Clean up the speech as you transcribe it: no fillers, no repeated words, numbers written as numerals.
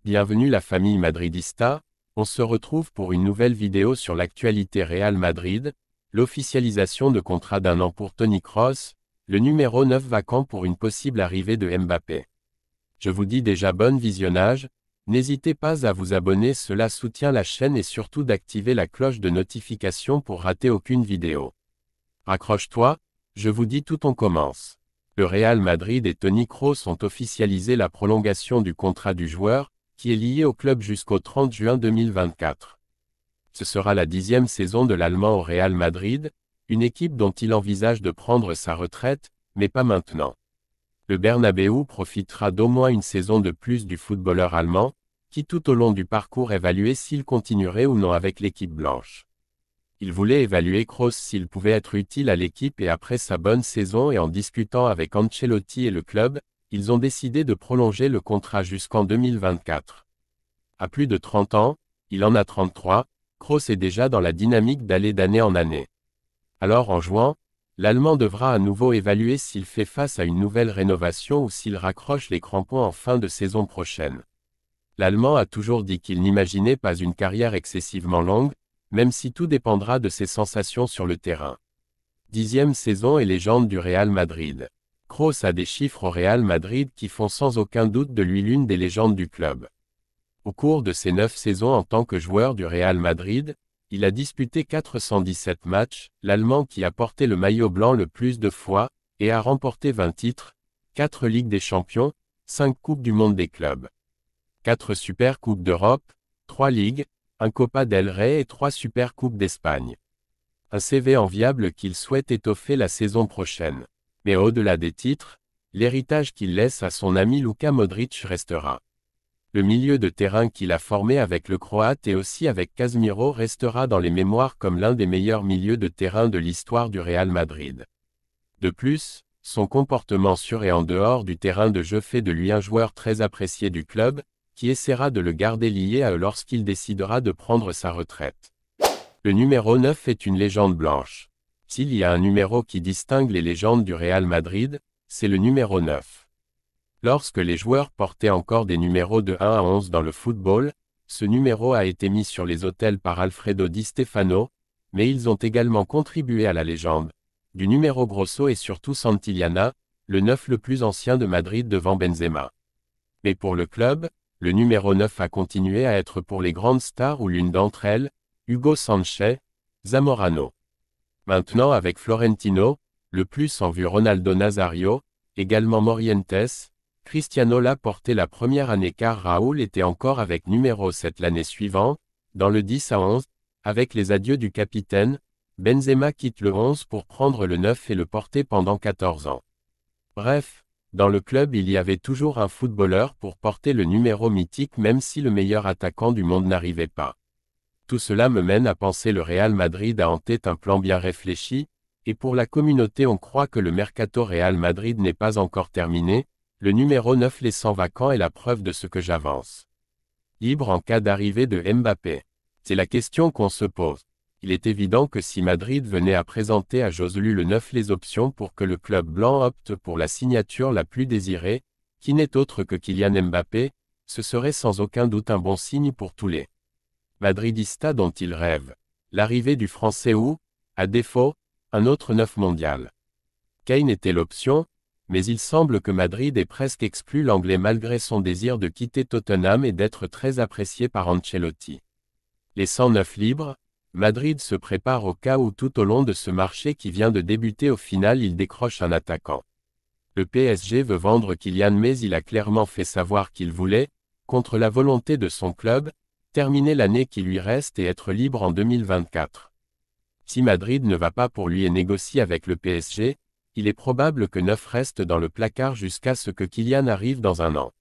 Bienvenue la famille madridista, on se retrouve pour une nouvelle vidéo sur l'actualité Real Madrid, l'officialisation de contrat d'un an pour Toni Kroos, le numéro 9 vacant pour une possible arrivée de Mbappé. Je vous dis déjà bon visionnage, n'hésitez pas à vous abonner, cela soutient la chaîne et surtout d'activer la cloche de notification pour rater aucune vidéo. Raccroche-toi, je vous dis tout, on commence. Le Real Madrid et Toni Kroos ont officialisé la prolongation du contrat du joueur, qui est lié au club jusqu'au 30 juin 2024. Ce sera la 10e saison de l'Allemand au Real Madrid, une équipe dont il envisage de prendre sa retraite, mais pas maintenant. Le Bernabéu profitera d'au moins une saison de plus du footballeur allemand, qui tout au long du parcours évaluait s'il continuerait ou non avec l'équipe blanche. Il voulait évaluer Kroos s'il pouvait être utile à l'équipe et après sa bonne saison et en discutant avec Ancelotti et le club, ils ont décidé de prolonger le contrat jusqu'en 2024. À plus de 30 ans, il en a 33, Kroos est déjà dans la dynamique d'aller d'année en année. Alors en juin, l'Allemand devra à nouveau évaluer s'il fait face à une nouvelle rénovation ou s'il raccroche les crampons en fin de saison prochaine. L'Allemand a toujours dit qu'il n'imaginait pas une carrière excessivement longue, même si tout dépendra de ses sensations sur le terrain. 10e saison et légende du Real Madrid. Kroos a des chiffres au Real Madrid qui font sans aucun doute de lui l'une des légendes du club. Au cours de ses 9 saisons en tant que joueur du Real Madrid, il a disputé 417 matchs, l'Allemand qui a porté le maillot blanc le plus de fois, et a remporté 20 titres, 4 Ligues des Champions, 5 Coupes du Monde des clubs, 4 Super Coupes d'Europe, 3 Ligues, 1 Copa del Rey et 3 Super Coupes d'Espagne. Un CV enviable qu'il souhaite étoffer la saison prochaine. Mais au-delà des titres, l'héritage qu'il laisse à son ami Luka Modric restera. Le milieu de terrain qu'il a formé avec le Croate et aussi avec Casemiro restera dans les mémoires comme l'un des meilleurs milieux de terrain de l'histoire du Real Madrid. De plus, son comportement sur et en dehors du terrain de jeu fait de lui un joueur très apprécié du club, qui essaiera de le garder lié à eux lorsqu'il décidera de prendre sa retraite. Le numéro 9 est une légende blanche. S'il y a un numéro qui distingue les légendes du Real Madrid, c'est le numéro 9. Lorsque les joueurs portaient encore des numéros de 1 à 11 dans le football, ce numéro a été mis sur les autels par Alfredo Di Stefano, mais ils ont également contribué à la légende du numéro Grosso et surtout Santillana, le 9 le plus ancien de Madrid devant Benzema. Mais pour le club, le numéro 9 a continué à être pour les grandes stars ou l'une d'entre elles, Hugo Sánchez, Zamorano. Maintenant avec Florentino, le plus en vue Ronaldo Nazario, également Morientes, Cristiano l'a porté la première année car Raúl était encore avec numéro 7 l'année suivante, dans le 10 à 11, avec les adieux du capitaine, Benzema quitte le 11 pour prendre le 9 et le porter pendant 14 ans. Bref, dans le club il y avait toujours un footballeur pour porter le numéro mythique même si le meilleur attaquant du monde n'arrivait pas. Tout cela me mène à penser le Real Madrid a en tête un plan bien réfléchi, et pour la communauté on croit que le mercato Real Madrid n'est pas encore terminé, le numéro 9 laissant vacant est la preuve de ce que j'avance. Libre en cas d'arrivée de Mbappé. C'est la question qu'on se pose. Il est évident que si Madrid venait à présenter à Joselu le 9 les options pour que le club blanc opte pour la signature la plus désirée, qui n'est autre que Kylian Mbappé, ce serait sans aucun doute un bon signe pour tous les madridistas dont il rêve. L'arrivée du Français ou, à défaut, un autre 9 mondial. Kane était l'option, mais il semble que Madrid ait presque exclu l'Anglais malgré son désir de quitter Tottenham et d'être très apprécié par Ancelotti. Les 109 libres, Madrid se prépare au cas où tout au long de ce marché qui vient de débuter au final il décroche un attaquant. Le PSG veut vendre Kylian mais il a clairement fait savoir qu'il voulait, contre la volonté de son club, terminer l'année qui lui reste et être libre en 2024. Si Madrid ne va pas pour lui et négocie avec le PSG, il est probable que 9 reste dans le placard jusqu'à ce que Kylian arrive dans un an.